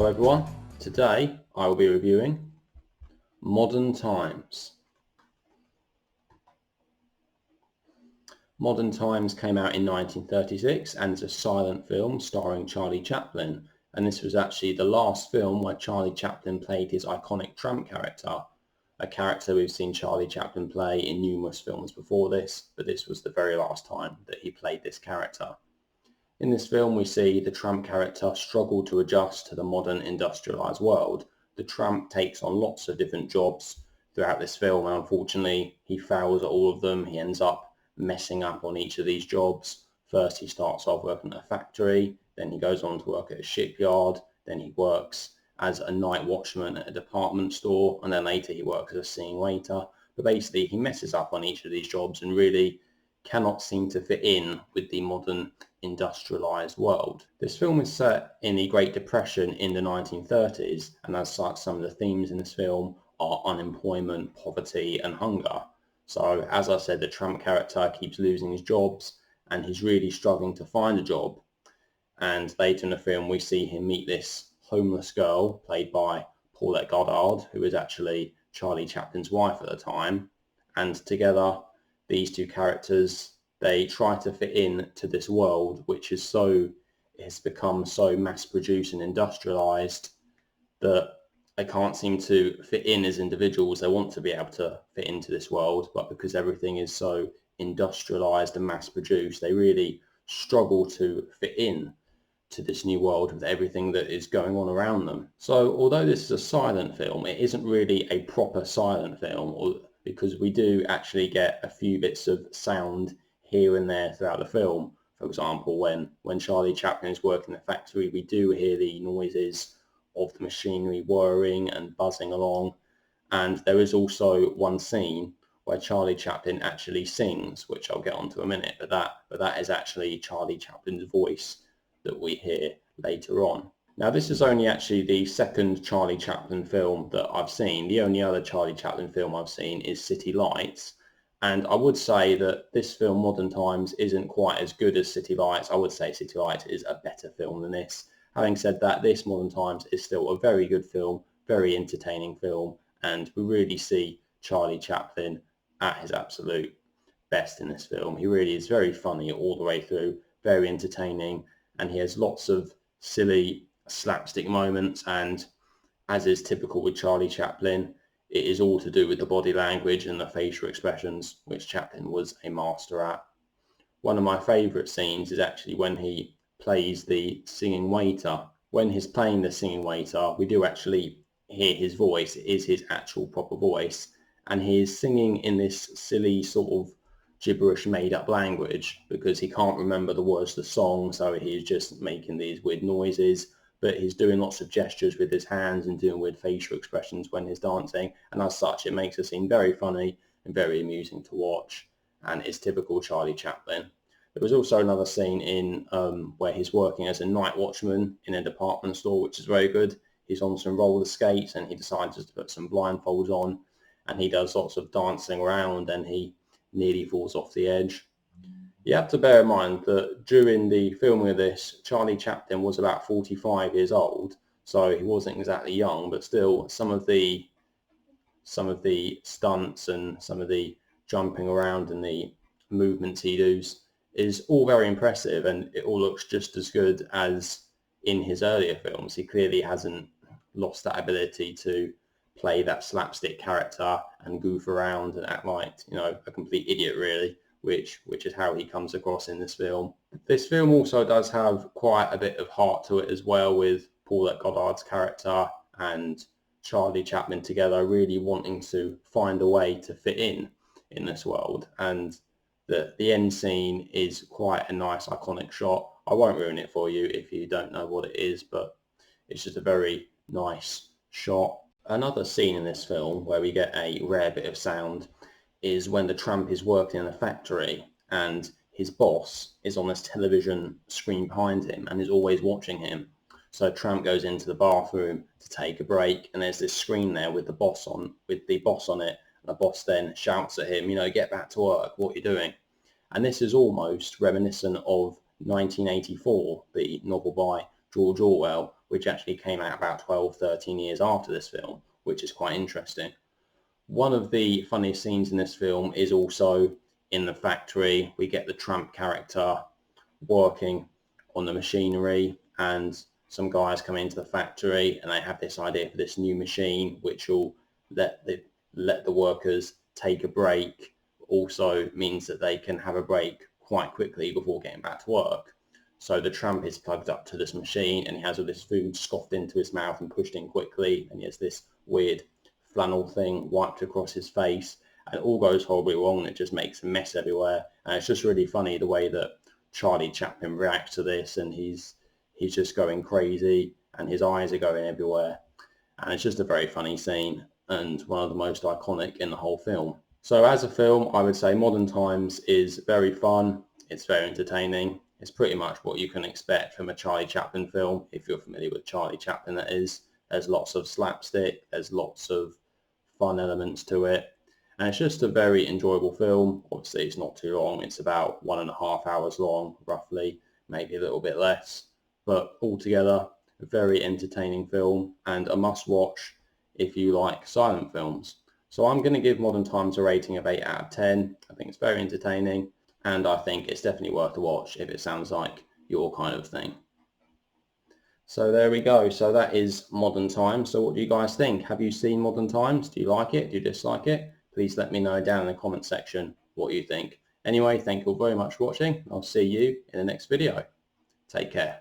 Hello everyone, today I will be reviewing Modern Times. Modern Times came out in 1936 and is a silent film starring Charlie Chaplin, and this was actually the last film where Charlie Chaplin played his iconic tramp character, a character we've seen Charlie Chaplin play in numerous films before this, but this was the very last time that he played this character. In this film, we see the tramp character struggle to adjust to the modern industrialised world. The tramp takes on lots of different jobs throughout this film, and unfortunately, he fails at all of them. He ends up messing up on each of these jobs. First, he starts off working at a factory, then he goes on to work at a shipyard, then he works as a night watchman at a department store, and then later he works as a singing waiter. But basically, he messes up on each of these jobs and really cannot seem to fit in with the modern industrialised world. This film is set in the Great Depression in the 1930s, and as such some of the themes in this film are unemployment, poverty and hunger. So as I said, the tramp character keeps losing his jobs and he's really struggling to find a job. And later in the film we see him meet this homeless girl played by Paulette Goddard, who is actually Charlie Chaplin's wife at the time, and together these two characters, they try to fit in to this world which has become so mass-produced and industrialised that they can't seem to fit in as individuals. They want to be able to fit into this world, but because everything is so industrialised and mass-produced, they really struggle to fit in to this new world with everything that is going on around them. So although this is a silent film, it isn't really a proper silent film, because we do actually get a few bits of sound here and there throughout the film. For example, when Charlie Chaplin is working in the factory, we do hear the noises of the machinery whirring and buzzing along. And there is also one scene where Charlie Chaplin actually sings, which I'll get onto in a minute, but that is actually Charlie Chaplin's voice that we hear later on. Now, this is only actually the second Charlie Chaplin film that I've seen. The only other Charlie Chaplin film I've seen is City Lights. And I would say that this film, Modern Times, isn't quite as good as City Lights. I would say City Lights is a better film than this. Having said that, this Modern Times is still a very good film, very entertaining film, and we really see Charlie Chaplin at his absolute best in this film. He really is very funny all the way through, very entertaining, and he has lots of silly slapstick moments, and as is typical with Charlie Chaplin, it is all to do with the body language and the facial expressions, which Chaplin was a master at. One of my favourite scenes is actually when he plays the singing waiter. When he's playing the singing waiter, we do actually hear his voice. It is his actual proper voice, and he is singing in this silly sort of gibberish made-up language because he can't remember the words of the song, so he's just making these weird noises, but he's doing lots of gestures with his hands and doing weird facial expressions when he's dancing, and as such it makes the scene very funny and very amusing to watch, and it's typical Charlie Chaplin. There was also another scene in where he's working as a night watchman in a department store, which is very good. He's on some roller skates and he decides to put some blindfolds on, and he does lots of dancing around and he nearly falls off the edge. You have to bear in mind that during the filming of this, Charlie Chaplin was about 45 years old, so he wasn't exactly young, but still some of the stunts and some of the jumping around and the movements he does is all very impressive, and it all looks just as good as in his earlier films. He clearly hasn't lost that ability to play that slapstick character and goof around and act like, a complete idiot really, which is how he comes across in this film. This film also does have quite a bit of heart to it as well, with Paulette Goddard's character and Charlie Chaplin together really wanting to find a way to fit in this world. And the end scene is quite a nice iconic shot. I won't ruin it for you if you don't know what it is, but it's just a very nice shot. Another scene in this film where we get a rare bit of sound is when the tramp is working in a factory and his boss is on this television screen behind him and is always watching him. So Tramp goes into the bathroom to take a break, and there's this screen there with the boss on it, and the boss then shouts at him, get back to work, what are you doing? And this is almost reminiscent of 1984, the novel by George Orwell, which actually came out about 12, 13 years after this film, which is quite interesting. One of the funniest scenes in this film is also in the factory. We get the Tramp character working on the machinery, and some guys come into the factory and they have this idea for this new machine which will let the workers take a break, also means that they can have a break quite quickly before getting back to work. So the Tramp is plugged up to this machine and he has all this food scoffed into his mouth and pushed in quickly, and he has this weird flannel thing wiped across his face, and it all goes horribly wrong and it just makes a mess everywhere. And it's just really funny the way that Charlie Chaplin reacts to this, and he's just going crazy and his eyes are going everywhere, and it's just a very funny scene and one of the most iconic in the whole film. So as a film, I would say Modern Times is very fun, it's very entertaining, it's pretty much what you can expect from a Charlie Chaplin film, if you're familiar with Charlie Chaplin, that is. There's lots of slapstick, there's lots of fun elements to it, and it's just a very enjoyable film. Obviously it's not too long, it's about 1.5 hours long roughly, maybe a little bit less, but altogether a very entertaining film and a must watch if you like silent films. So I'm going to give Modern Times a rating of 8 out of 10. I think it's very entertaining and I think it's definitely worth a watch if it sounds like your kind of thing. So there we go. So that is Modern Times. So what do you guys think? Have you seen Modern Times? Do you like it? Do you dislike it? Please let me know down in the comment section what you think. Anyway, thank you all very much for watching. I'll see you in the next video. Take care.